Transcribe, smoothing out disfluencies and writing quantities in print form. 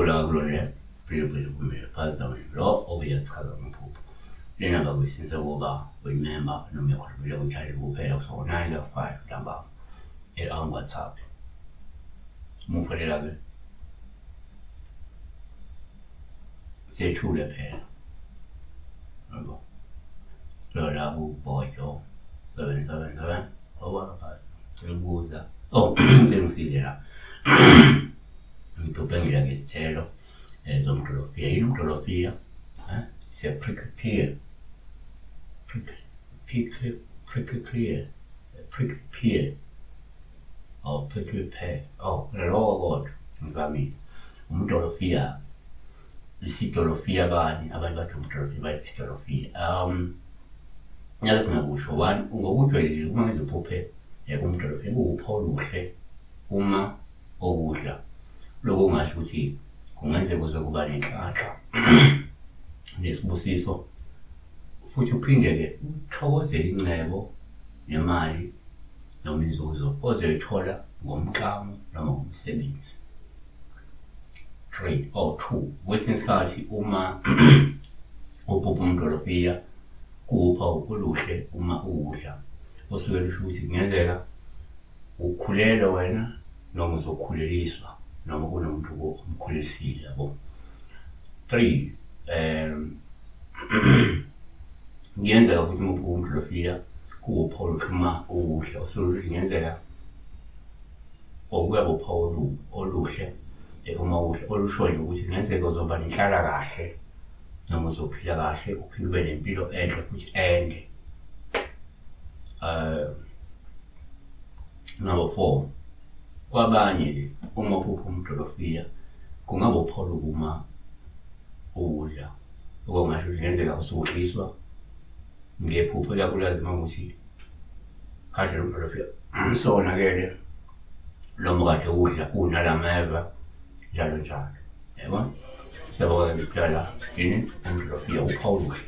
Ukula kulona phezulu kumele phazama lo obeyachaza umphupho. Lena bakusinza kuba remember noma yakhulumela kuthayile kuphela so 9:05 ntambama WhatsApp. Mufolela ke. Sethule phela. Yabo. Lola uBojo 777 owaphasa. Ngibuza. Oh, ngisize la. Ngitobengela ngesithelo zomdolofia. Yini umdolofia? Se prickly pear. Oh, prickly pear. Oh, lo kodwa ngizamile. Umdolofia. Isidolofia bani abantu bathi umdolofia bathi isidolofia. Nyazi singakusho one ngokujwayelekile uma ngizophuphe umdolofia kuwupho oluhle uma okudla. Lokho kungasho ukuthi kungenzeka kuzokuba nenhlanhla nesibusiso futhi uphinde ke uthokozele incebo nemali noma inzuzo ozoyithola ngomklamo noma ngomsebenzi. 3 or 2 kwesinye isikhathi uma uphupha umdolofia kuwuphawu oluhle uma ukudla osuke lusho ukuthi kungenzeka ukhulelwe wena noma uzokhuleliswa noma kunomuntu omkhulisile yabo. 3 ngiyenzeka ukuthi umuntu umdolofia kuwuphawu oluhle uma ukudla osuke kungenzeka okuya uphawu oluhle uma ukudla olushoyo ukuthi kungenzeka uzoba nenhlala kahle noma uzophila kahle uphinde ube nempilo enhle futhi ende. Number 4 kwabanye uma uphupha umdolofia kungaba uphawu uma ukudla okungasho ukuthi kungenzeka usukudliswa ngephupho ikakhulukazi uma ukuthi kade lo mdolofia sonakele noma kade udla unalameva njalo njalo. Yebo siyabonga ngikuqala yini umdolofia uphawu oluhle.